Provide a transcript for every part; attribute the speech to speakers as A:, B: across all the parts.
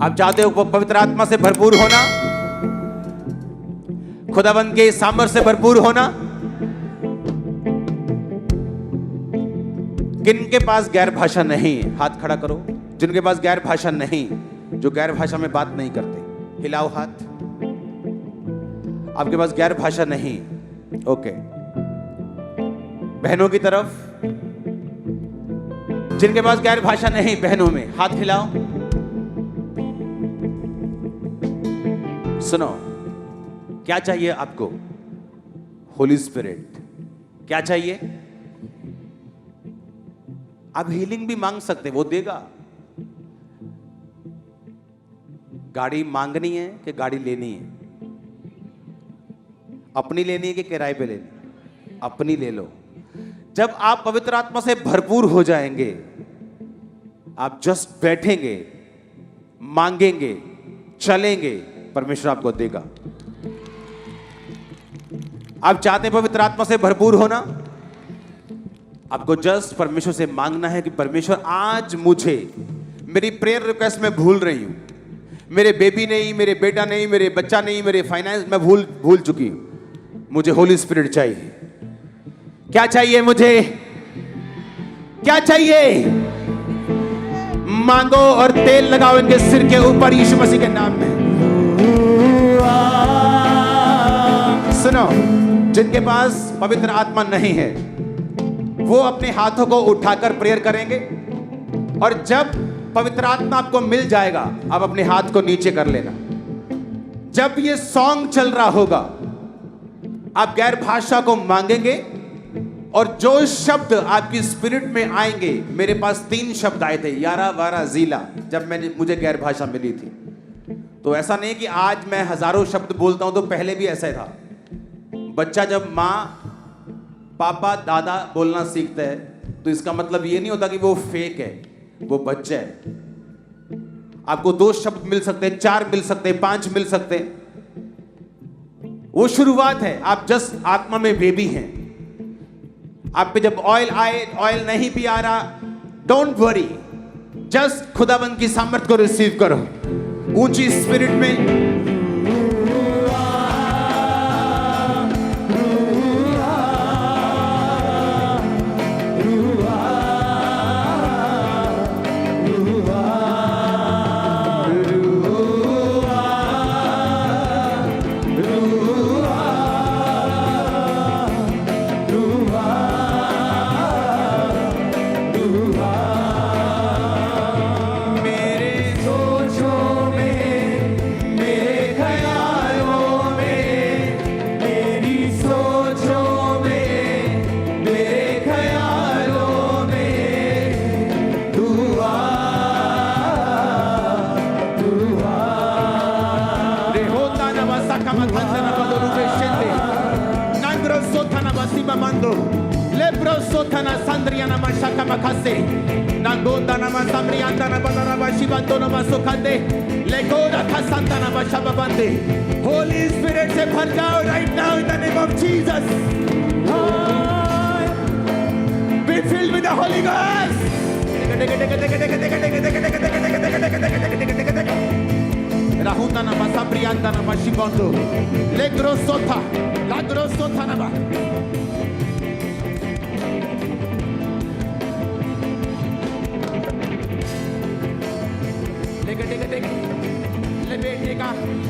A: आप चाहते हो पवित्र आत्मा से भरपूर होना, खुदावंद के सामर्थ्य से भरपूर होना। किन के पास गैर भाषा नहीं? हाथ खड़ा करो। जिनके पास गैर भाषा नहीं, जो गैर भाषा में बात नहीं करते, हिलाओ हाथ। आपके पास गैर भाषा नहीं, ओके। बहनों की तरफ, जिनके पास गैर भाषा नहीं, बहनों में हाथ हिलाओ। सुनो, क्या चाहिए आपको? होली स्पिरिट। क्या चाहिए? आप हीलिंग भी मांग सकते, वो देगा। गाड़ी मांगनी है कि गाड़ी लेनी है? अपनी लेनी है कि किराए पे लेनी? अपनी ले लो। जब आप पवित्र आत्मा से भरपूर हो जाएंगे, आप जस्ट बैठेंगे, मांगेंगे, चलेंगे, परमेश्वर आपको देगा। आप चाहते हैं पवित्र आत्मा से भरपूर होना? आपको जस्ट परमेश्वर से मांगना है कि परमेश्वर आज मुझे, मेरी प्रेयर रिक्वेस्ट में भूल रही हूं, मेरे बेबी नहीं, मेरे बेटा नहीं, मेरे बच्चा नहीं, मेरे फाइनेंस में भूल चुकी हूं, मुझे होली स्पिरिट चाहिए। क्या चाहिए मुझे? क्या चाहिए? मांगो और तेल लगाओ इनके सिर के ऊपर यीशु मसीह के नाम में। सुनो, जिनके पास पवित्र आत्मा नहीं है, वो अपने हाथों को उठाकर प्रेयर करेंगे, और जब पवित्र आत्मा आपको मिल जाएगा, आप अपने हाथ को नीचे कर लेना। जब ये सॉन्ग चल रहा होगा, आप गैर भाषा को मांगेंगे, और जो शब्द आपकी स्पिरिट में आएंगे, मेरे पास 3 शब्द आए थे, यारा वारा जीला, जब मुझे गैर भाषा मिली थी। तो ऐसा नहीं कि आज मैं हजारों शब्द बोलता हूं, तो पहले भी ऐसा ही था। बच्चा जब माँ, पापा, दादा बोलना सीखता है, तो इसका मतलब ये नहीं होता कि वो फेक है, वो बच्चा है। आपको 2 शब्द मिल सकते हैं, 4 मिल सकते हैं, 5 मिल सकते हैं। वो शुरुआत है। आप जस्ट आत्मा में बेबी हैं। आप पे जब ऑयल आए, ऑयल नहीं भी आ रहा, डोंट वरी, जस्ट खुदाबंद की सामर्थ को रिसीव करो ऊंची स्पिरिट में। होली स्पिरिट से भर जाओ right now in the name of Jesus. Be filled with the Holy Ghost. राहुता ना मसाब्रियांता ना मशिबंदो लेग्रोसोथा लाग्रोसोथा ना।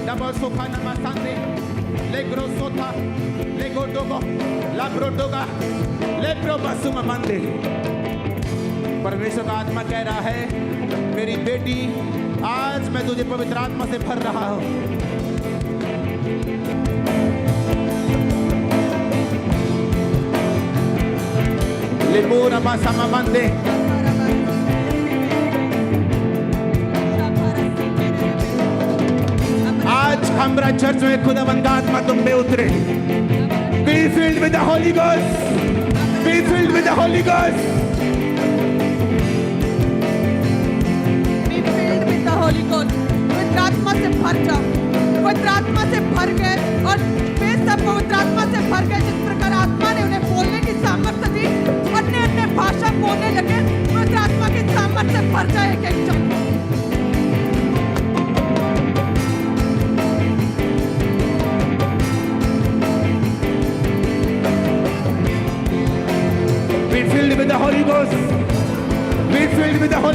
A: Double sofa namasande, legro sota, lego dogo, labro doga, lebro basuma mande। परमेश्वर का आत्मा कह रहा है, मेरी बेटी, आज मैं तुझे पवित्र आत्मा से भर रहा हूं। लेबो रमा समा मande। आज हमरा चर्च में खुदावंद का आत्मा तुम पे उतरे। Be filled with the Holy Ghost. Be filled with the Holy Ghost.
B: Be filled with the Holy Ghost. पवित्र आत्मा से भर जाओ। पवित्र आत्मा से भर गए, और वे सब पवित्र आत्मा से भर गए। जिस प्रकार आत्मा ने उन्हें बोलने की सामर्थ्य दी, अन्य अन्य भाषा बोलने लगे। पवित्र आत्मा की सामर्थ्य से भर जाए एक एक जन।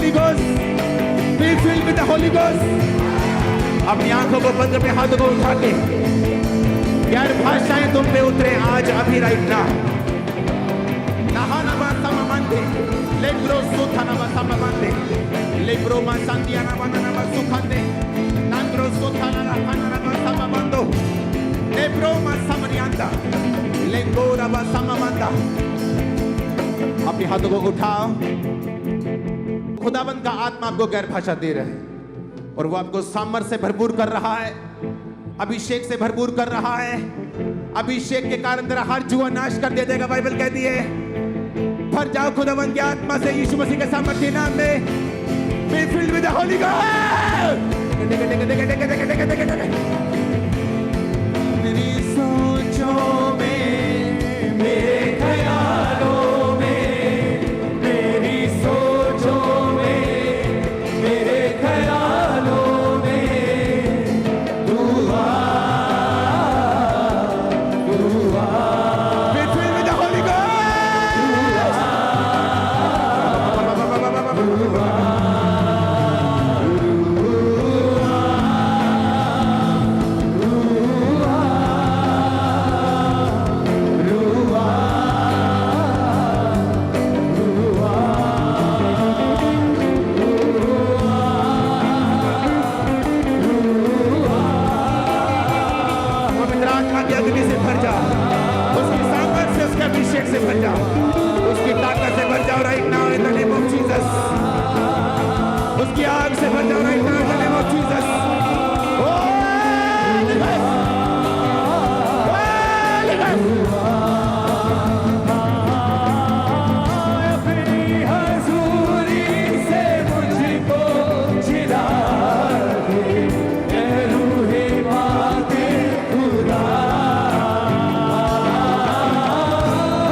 A: Holy Ghost. Be filled with the Holy Ghost. अपनी आंखों को बंद, अपने हाथों को उठा के गैर भाषाएं तुम पे उतरे आज अभी राइट ना। नहाना सममंदे लेब्रो सुथाना सममंदे लेब्रो मा संतियाना बनना सुखंदे नंद्रो सुथाना रखना सममंदो लेब्रो मा समरियांदा लेंगोरा मा सममंदा। अपने हाथों को उठाओ। खुदाबंद का आत्मा आपको गैर भाषा दे रहा है और वो आपको सामर्थ से भरपूर कर रहा है, अभिषेक से भरपूर कर रहा है। अभिषेक के कारण तेरा हर जुआ नाश कर दिया जाएगा, बाइबल कहती है। भर जाओ खुदाबंद की आत्मा से यीशु मसीह के सामर्थ्य नाम में। Be filled with the Holy Ghost. मेरी सोचों में, मेरे ख्यालों में, मेरी सोचों में, मेरे ख्यालों में तू आ। Be filled with the Holy Ghost. पवित्र आत्मा की अग्नि से भर जाओ, उसकी सामर्थ से, उसके अभिषेक से भर जाओ, उसकी ताकत से भर जाओ right now in the name of Jesus. उसकी आग से भर जाओ right now in the name of Jesus. Holi God, Holi God. अपनी हजूरी से मुझको जिला दे, ऐ रूहे पाके खुदा।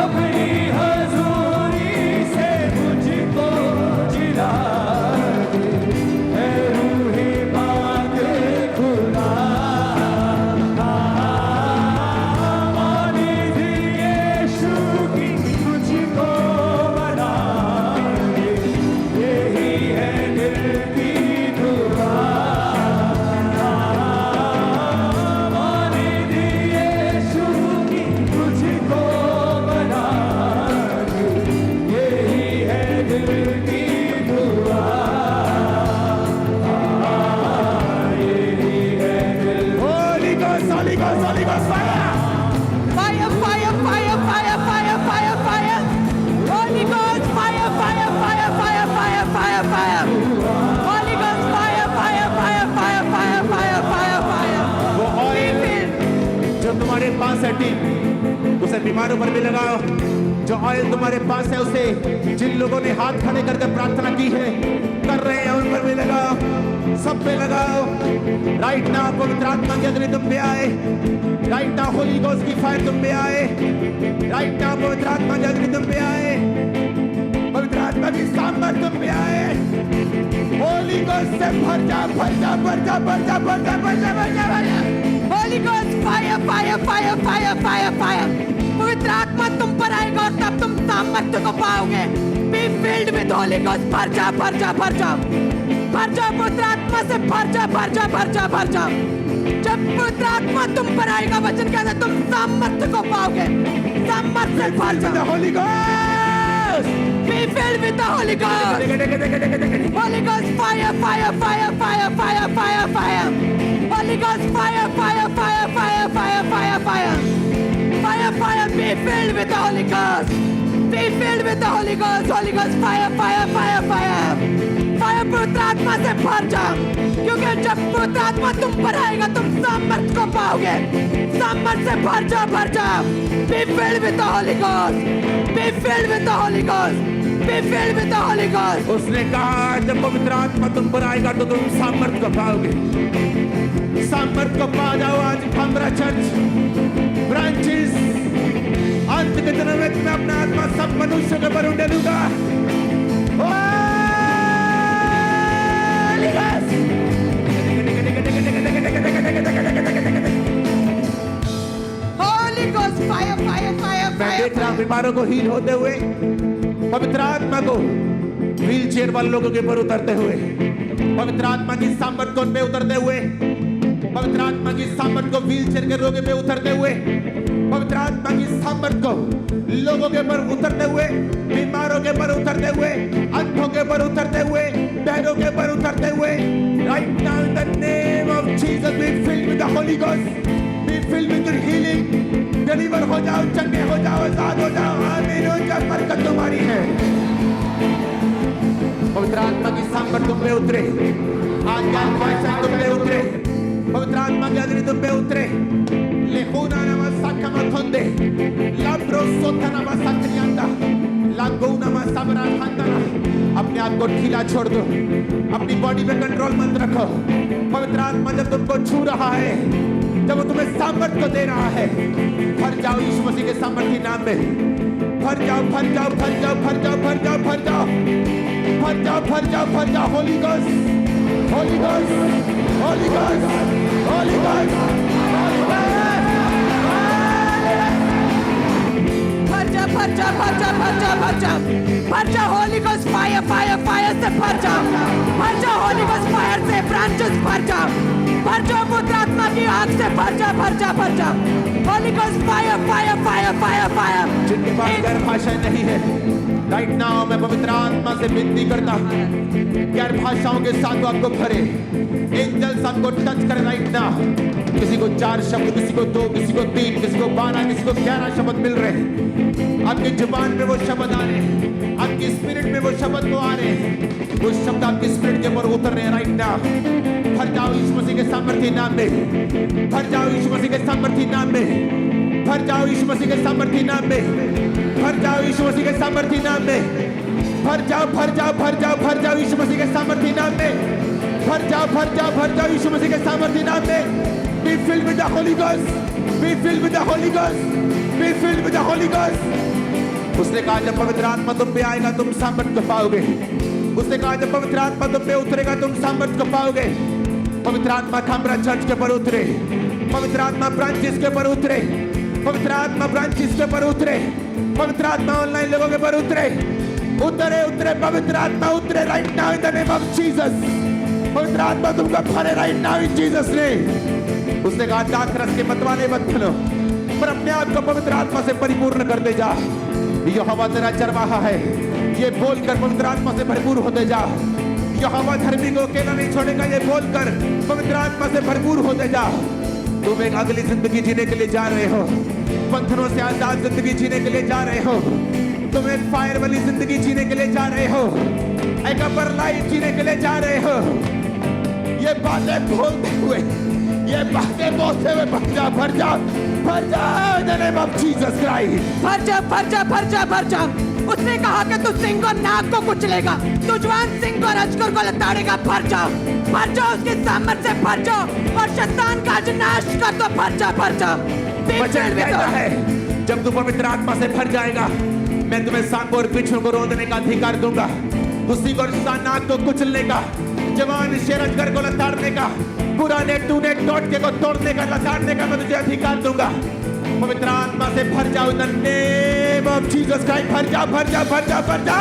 A: अपनी हजूरी से मुझको जिला दे, ऐ रूहे पाके खुदा। मानी थी यीशु की मुझको बना दे, यही है दिल की दुआ। मानी थी यीशु की मुझको बना दे, यही है दिल की दुआ। यही है दिल। Holy Ghost, Holy Ghost, Holy Ghost, fire!
B: Fire, fire, fire, fire, fire, fire, fire. Holy Ghost, fire, fire, fire, fire, fire, fire, fire. Holy Ghost, fire, fire, fire, fire, fire, fire, fire, fire.
A: वो
B: Be
A: oil
B: filled.
A: जो तुम्हारे पास है team, उसे बीमारों पर भी लगाओ। जो oil तुम्हारे पास है उसे जिन लोगों ने हाथ खड़े करके प्रार्थना की है, कर रहे हैं, उन पर भी लगाओ, सब पे लगाओ। राइट नाउ पवित्र आत्मा की अग्नि तुम पे आए। राइट नाउ होली गोस्ट की फायर तुम पे आए। राइट नाउ पवित्र आत्मा की अग्नि तुम पे आए। पवित्र आत्मा की सामर्थ तुम पे आए। होली गोस्ट से भर जा, भर जा, भर जा, भर जा, भर जा, भर जा, भर जा, भर जा।
B: Holy Ghost, fire, fire, fire, fire, fire, fire. पवित्र आत्मा तुम पर आएगा और तब तुम सामर्थ्य को पाओगे। Be filled with Holy Ghost. भर जा, भर जा, भर जा, भर जा। पवित्र आत्मा से भर जा, भर जा, भर जा, भर जा। जब पवित्र आत्मा तुम पर आएगा, वचन कहता है तुम सामर्थ्य को पाओगे। सामर्थ्य से भर जा।
A: Holy Ghost!
B: Be filled with the Holy Ghost. Holy Ghost, fire, fire, fire, fire, fire, fire, fire. Holy Ghost, fire, fire, fire, fire, fire, fire, fire. Fire, fire, be filled with the Holy Ghost. Be filled with the Holy Ghost. Holy Ghost, fire, fire, fire, fire. Fire, पवित्र आत्मा से भर जाओ, क्योंकि जब पवित्र आत्मा तुम पर आएगा तुम सामर्थ को पाओगे। सामर्थ से भर जाओ, भर जाओ। Be filled with the Holy Ghost. Be filled with the Holy Ghost. Be filled with the Holy Ghost.
A: उसने कहा जब पवित्र आत्मा तुम पर आएगा तो तुम सामर्थ को पाओगे। सामर्थ को पा जाओ आज। हमरा चर्च ब्रांचेस अंत के दिनों में मैं अपना आत्मा सब मनुष्य के पर उड़ेलूंगा। Holy Ghost!
B: Holy Ghost, fire, fire, fire,
A: मैं
B: fire,
A: देख रहा हूं
B: fire.
A: बीमारों को हील होते हुए। पवित्र आत्मा को व्हील चेयर वाले लोगों के ऊपर उतरते हुए, पवित्र आत्मा की सामर्थ उन पे उतरते हुए, पवित्र आत्मा की सामर्थ को व्हील चेयर के लोगों पे उतरते हुए, पवित्र आत्मा की सामर्थ को लोगों के ऊपर उतरते हुए, बीमारों के ऊपर उतरते हुए, अंधों के ऊपर उतरते हुए, बहनों के ऊपर उतरते हुए, right now in the name of Jesus be filled with the Holy Ghost, be filled with your healing, deliver हो जाओ, चंगे हो जाओ, आजाद हो जाओ, आमीन हो जाओ, बरकत तुम्हारी है। पवित्र आत्मा की सामर्थ तुम पे उतरे, आज्ञा भाषा तुम पे उतरे, पवित्र आत्मा की अग्नि तुम पे उतरे, लेखुना नामा साखमा थोंदे, लाब्रो सोथा नामा साखनियांदा, लागो नामा सबरा खांदाना, अपने आप को ढीला छोड़ दो, अपनी बॉडी पे कंट्रोल मत रखो। पवित्र आत्मा जब तुमको छू रहा है, जब वो तुम्हें सामर्थ को दे रहा है, भर जाओ यीशु मसीह के सामर्थी नाम में, भर जाओ, भर जाओ, भर जाओ, भर जाओ, भर जाओ, भर जाओ, भर जाओ, भर जाओ, भर जाओ, Holi ghost, Holi ghost, Holi ghost, Holi ghost,
B: भर जा, भर जा, भर जा, भर जा, भर जा, भर जा, Holi ghost fire, fire, fire से भर जा, भर जा, होली गोस्ट फायर से ब्रांचेस भर जा, भर जा, पवित्र आत्मा की आग से भर जा, भर जा, भर जा, Holi ghost fire, fire, fire, fire, fire.
A: जिनके पास गैर भाषाएं नहीं है, राइट नाउ मैं पवित्र आत्मा से विनती करता हूँ, गैर भाषाओं के साथ वो आपको भरे, एंजल्स आपको टच करे राइट नाउ। किसी को 4 शब्द, किसी को 2, किसी को 3, किसी को 12, किसी को 11 शब्द मिल रहे हैं। आपकी जुबान में वो शब्द आ रहे हैं, आपकी स्पिरिट में वो शब्द को आ रहे हैं, वो शब्द आपकी स्पिरिट के ऊपर उतर रहे हैं राइट नाउ। भर जाओ यीशु मसीह के सामर्थी नाम में, भर जाओ यीशु मसीह के सामर्थी नाम में, भर जाओ यीशु मसीह के सामर्थी नाम में, भर जाओ यीशु मसीह के सामर्थी नाम में, भर जाओ, भर जाओ, भर जाओ, भर जाओ यीशु मसीह के सामर्थी नाम में, भर जाओ, भर जाओ, भर जाओ यीशु मसीह के सामर्थी नाम में। Be filled with the Holy Ghost, be filled with the Holy Ghost, be filled with the Holy Ghost। उसने कहा जब पवित्र आत्मा तुम पे आएगा तुम सामर्थ को पाओगे। उसने कहा जब पवित्र आत्मा तुम पे उतरेगा तुम सामर्थ को पाओगे। पवित्र आत्मा खामरा चर्च के ऊपर उतरे, पवित्र आत्मा ब्रांचेस के ऊपर उतरे, पवित्र आत्मा ब्रांचेस के ऊपर उतरे, पवित्र आत्मा ऑनलाइन लोगों के ऊपर उतरे, उतरे, उतरे, पवित्र आत्मा उतरे right now in the name of Jesus. पवित्र आत्मा तुमको भरे राइट नाउ इन जीसस नेम। उसने कहा दाखरस के मतवाले मत बनो, पर अपने आप को पवित्र आत्मा से परिपूर्ण करते जा। यहोवा तेरा चरवाहा है, ये बोलकर पवित्र आत्मा से भरपूर होते जा। यहोवा धर्मी को अकेला नहीं छोड़ेगा, ये बोलकर पवित्र आत्मा से भरपूर होते जा। तुम एक अगली जिंदगी जीने के लिए जा रहे हो, बंधनों से आजाद जिंदगी जीने के लिए जा रहे हो, तुम एक फायर वाली जिंदगी जीने के लिए जा रहे हो, एक अपर लाइफ जीने के लिए जा रहे हो। ये बातें बोलते हुए, ये बातें बोलते हुए भर जा, भर जा, भर जा इन the name of Jesus Christ.
B: भर जा, भर जा, भर जा, भर जा। उसने कहा कि तू सिंह और नाग को कुचलेगा, तू जवान सिंह और अजगर को लताड़ेगा। भर जा, भर जा, उसके सामर्थ्य से भर जा और शैतान का नाश कर दो। भर जा, भर जा।
A: वचन कहता है जब तू पवित्र आत्मा से भर जाएगा मैं तुम्हें सांपों और बिच्छुओं को रोंदने का अधिकार दूंगा, उसी को नाग को कुचलने का, जवान शेर अजगर को लताड़ने का, पुराने टूने टोटके को तोड़ने का, लताड़ने का मैं तुझे अधिकार दूंगा। पवित्र आत्मा से भर जाओ इन the name of Jesus Christ. भर जा, भर जा, भर जा, भर जा,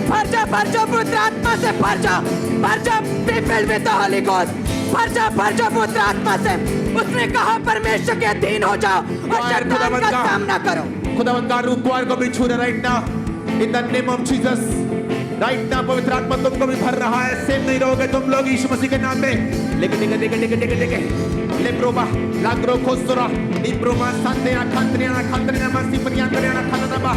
B: भर जा, भर जा, पवित्र आत्मा से भर जा, भर जा, B filled with the Holi ghost. भर जा, भर जा पवित्र आत्मा से। उसने कहा परमेश्वर के अधीन हो जाओ और शैतान का सामना करो।
A: खुदावंद का रूह कुआर को भी छू रहा right now in the name of Jesus. Right now पवित्र आत्मा तुमको भी भर रहा है। सेम नहीं रहोगे तुम लोग यीशु मसीह के नाम में। लेकिन लेप्रोबा लाग्रो खोसरा लिप्रोमा संतेना खंत्रियाना खंत्रियाना मसिप्रियाना खननबा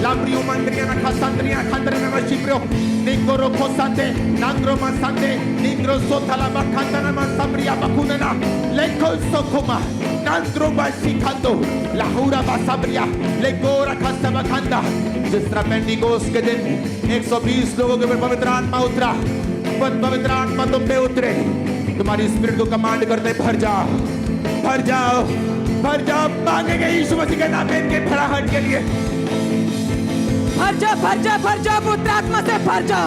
A: लाब्रियो मंत्रियाना खसंत्रियाना खंत्रियाना मसिप्रो निगोरो खोसंते नांग्रो मसंते निग्रो सोथला बखंतना मसप्रिया बकुनना लेको सोखुमा नांग्रो बासिखंदो लाहुरा बासप्रिया लेगोरा खसबखंदा। जिस तरह पेंटिकोस्ट के दिन 120 लोगों के ऊपर पवित्र आत्मा उतरा, पवित्र आत्मा तुम पे उतरे। तुम्हारी स्पिरिट को कमांड करते भर जाओ, भर जाओ, भर जाओ। मांगेंगे यीशु मसीह के नाम में इनके भराहट के लिए।
B: भर जा, भर जा, भर जा, पवित्र आत्मा से भर जा।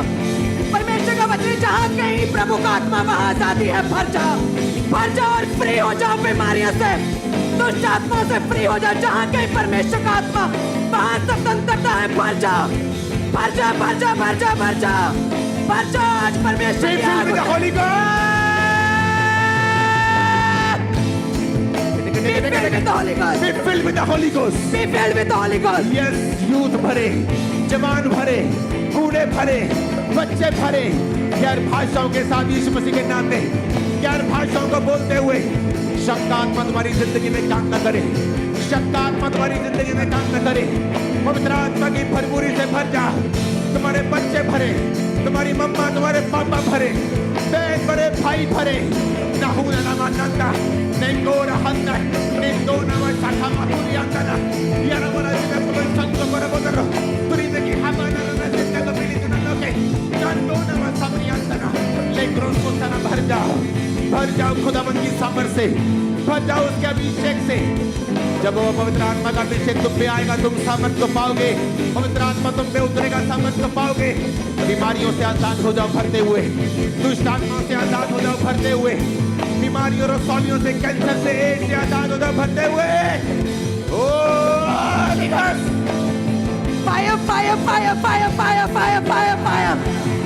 B: परमेश्वर का वचन जहाँ कहीं प्रभु का आत्मा वहाँ आजादी है। भर जा, भर जा और फ्री हो जाओ बीमारियों से, दुष्ट आत्मा से फ्री हो जाओ। जहाँ कहीं परमेश्वर का आत्मा वहाँ स्वतंत्रता है। भर जा, भर जा भर जा भर जा भर जा भर जा आज परमेश्वर की आग
A: Be filled with the Holy Ghost.
B: Be filled with the Holy Ghost.
A: Be filled with the Holy Ghost.
B: Be filled with the Holy Ghost.
A: Yes, youth भरे, जवान भरे, बूढ़े भरे, बच्चे भरे, गैर भाषाओं के साथ यीशु मसीह के नाम में गैर भाषाओं को बोलते हुए शब्द आत्मा तुम्हारी जिंदगी में काम न करे, शब्द आत्मा तुम्हारी जिंदगी में काम न करे। पवित्र आत्मा की भरपूरी से भर जा। तुम्हारे बच्चे भरे, तुम्हारी मम्मा, तुम्हारे पापा भरे, बहन भरे, भाई भरे, नाहुना नामा नंदा, नेंगोरा हंदा, नेंगोना वाचा मातुरिया कना, यारा वाला जिस पर संतो पर बोलो, तुरी में की हमारा ना जिसका तो मिली तो ना लोगे, जानोना वाचा प्रिया कना, लेकरों को तना भर जाओ खुदावंद की सामर्थ से, भर जाओ उसके अभिषेक से। जब वो पवित्र आत्मा का अभिषेक तुम पे आएगा, तुम सामर्थ को पाओगे। पवित्र आत्मा तुम पे उतरेगा, सामर्थ को पाओगे। बीमारियों से आजाद हो जाओ भरते हुए, दुष्ट आत्माओं से आजाद हो जाओ भरते हुए, बीमारियों और रसौलियों से, कैंसर से, एड्स से आजाद हो जाओ भरते हुए। ओ
B: Fire, fire, fire, fire, fire, fire, fire, fire.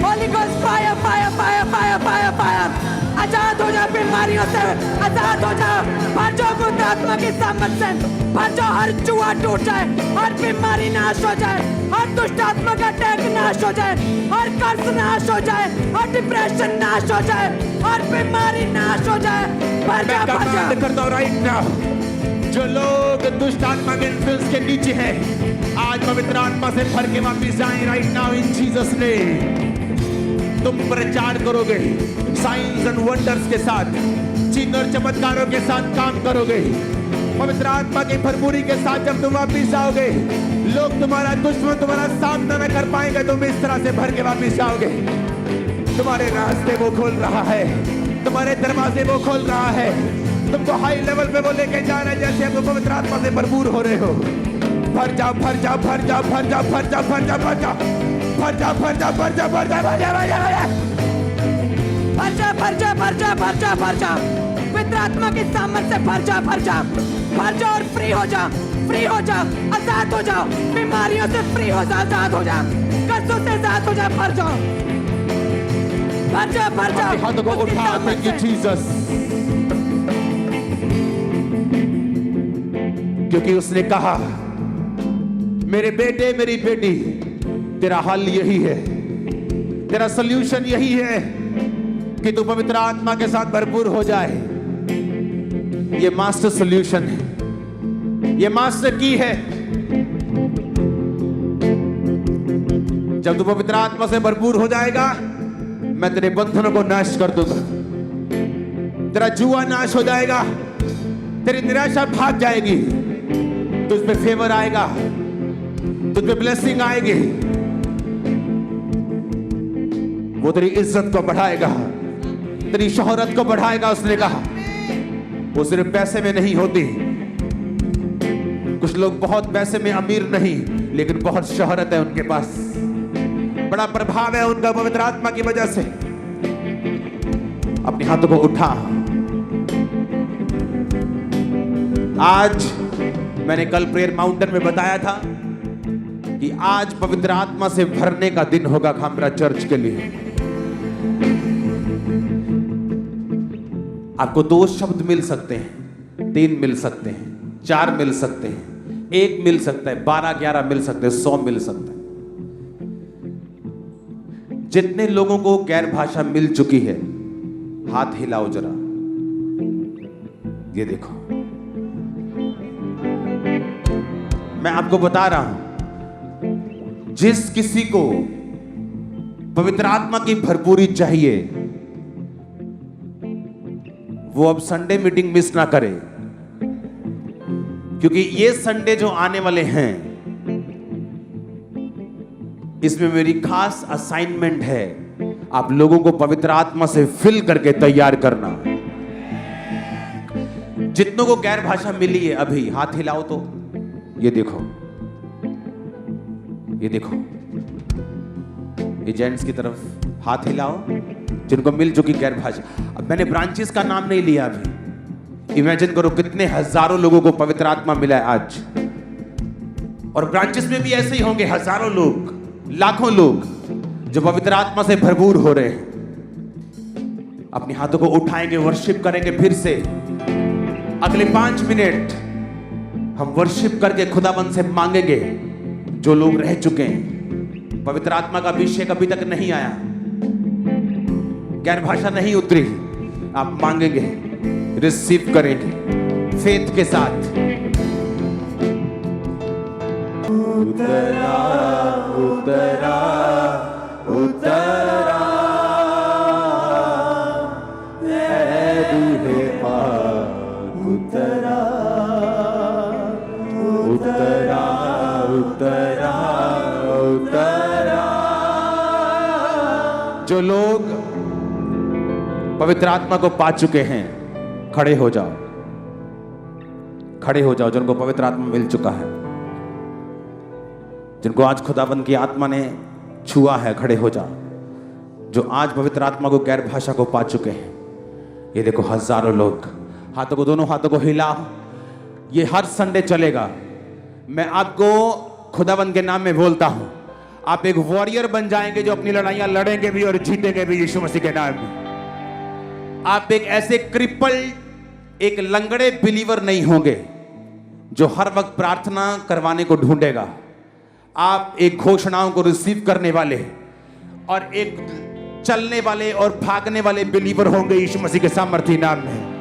B: Holy Ghost, fire, fire, fire, fire, fire, fire. आजाद हो जाओ बीमारियों से, आजाद हो जाओ, भर जाओ पवित्र आत्मा की सामर्थ से, भर जाओ, हर जुआ टूट जाए, हर बीमारी नाश हो जाए, हर दुष्ट आत्मा का अटैक नाश हो जाए, हर कर्ज नाश हो जाए, हर डिप्रेशन नाश हो जाए, हर बीमारी नाश हो जाए। भर जाओ, भर जाओ।
A: करता हूं राइट नाउ, जो लोग दुष्ट आत्मा के इन्फ्लुएंस के नीचे हैं, आज पवित्र आत्मा से भर के वापिस जाएं राइट नाउ इन जीसस नेम। तुम प्रचार करोगे साइंस एंड वंडर्स के साथ, चिन्ह और चमत्कारों के साथ काम करोगे। पवित्र आत्मा की भरपूरी के साथ जब तुम वापिस आओगे, लोग तुम्हारा दुश्मन तुम्हारा सामना न कर पाएंगे। तुम इस तरह से भर के वापिस आओगे। तुम्हारे रास्ते वो खोल रहा है, तुम्हारे दरवाजे वो खोल रहा है, तुमको हाई लेवल पे वो लेके जा रहा है, जैसे तुम पवित्र आत्मा से भरपूर हो रहे हो। भर जाओ भर जाओ भर जाओ भर जाओ भर जाओ भर जाओ भर जाओ भर जाओ भर जाओ भर जाओ भर जाओ भर जाओ भर जाओ
B: भर जा भर जा भर जा भर जा पवित्र आत्मा की सामर्थ से भर जा भर जा भर जा और फ्री हो जा, फ्री हो जा, आजाद हो जाओ, बीमारियों से फ्री हो जा, आजाद हो जा, कर्जों से आजाद हो जा। भर जाओ भर जा भर जा।
A: हाथों को उठा, थैंक यू जीसस, क्योंकि उसने कहा मेरे बेटे मेरी बेटी, तेरा हल यही है, तेरा सॉल्यूशन यही है कि तू पवित्र आत्मा के साथ भरपूर हो जाए। ये मास्टर सॉल्यूशन है, ये मास्टर की है। जब तू पवित्र आत्मा से भरपूर हो जाएगा, मैं तेरे बंधनों को नाश कर दूंगा, तेरा जुआ नाश हो जाएगा, तेरी निराशा भाग जाएगी, तुझ पे फेवर आएगा, तुझ पे ब्लेसिंग आएगी, वो तेरी इज्जत को बढ़ाएगा, तेरी शोहरत को बढ़ाएगा। उसने कहा वो सिर्फ पैसे में नहीं होती। कुछ लोग बहुत पैसे में अमीर नहीं, लेकिन बहुत शोहरत है उनके पास, बड़ा प्रभाव है उनका पवित्र आत्मा की वजह से। अपने हाथों को उठा। आज मैंने कल प्रेयर माउंटेन में बताया था कि आज पवित्र आत्मा से भरने का दिन होगा खामरा चर्च के लिए। आपको 2 शब्द मिल सकते हैं, 3 मिल सकते हैं, 4 मिल सकते हैं, 1 मिल सकता है, 12-11 मिल सकते हैं, 100 मिल सकता है। जितने लोगों को गैर भाषा मिल चुकी है, हाथ हिलाओ जरा। ये देखो, मैं आपको बता रहा हूं, जिस किसी को पवित्र आत्मा की भरपूरी चाहिए, वो अब संडे मीटिंग मिस ना करे, क्योंकि ये संडे जो आने वाले हैं, इसमें मेरी खास असाइनमेंट है, आप लोगों को पवित्र आत्मा से फिल करके तैयार करना। जितनों को गैर भाषा मिली है अभी हाथ हिलाओ तो। ये देखो, ये देखो, ये जेंट्स की तरफ हाथ हिलाओ जिनको मिल चुकी गैर भाषा। अब मैंने ब्रांचेस का नाम नहीं लिया अभी। इमेजिन करो कितने हजारों लोगों को पवित्र आत्मा मिला है आज, और ब्रांचेस में भी ऐसे ही होंगे हजारों लोग। लाखों लोग जो पवित्र आत्मा से भरपूर हो रहे हैं अपने हाथों को उठाएंगे, वर्शिप करेंगे। फिर से अगले 5 मिनट हम वर्शिप करके खुदाबंद से मांगेंगे। जो लोग रह चुके हैं, पवित्र आत्मा का अभिषेक अभी तक नहीं आया, गैर भाषा नहीं उतरी, आप मांगेंगे, रिसीव करेंगे फेथ के साथ। उतरा उतरा उतरा उतरा उतरा उतरा उतरा। जो लोग पवित्र आत्मा को पा चुके हैं, खड़े हो जाओ, खड़े हो जाओ। जिनको पवित्र आत्मा मिल चुका है, जिनको आज खुदाबंद की आत्मा ने छुआ है, खड़े हो जाओ। जो आज पवित्र आत्मा को, गैर भाषा को पा चुके हैं, ये देखो हजारों लोग। हाथों को, दोनों हाथों को हिलाओ। ये हर संडे चलेगा। मैं आपको खुदाबंद के नाम में बोलता हूं, आप एक वॉरियर बन जाएंगे जो अपनी लड़ाइयां लड़ेंगे भी और जीतेंगे भी यीशु मसीह के नाम में। आप एक ऐसे क्रिपल, एक लंगड़े बिलीवर नहीं होंगे जो हर वक्त प्रार्थना करवाने को ढूंढेगा। आप एक घोषणाओं को रिसीव करने वाले और एक चलने वाले और भागने वाले बिलीवर होंगे यीशु मसीह के सामर्थी नाम में।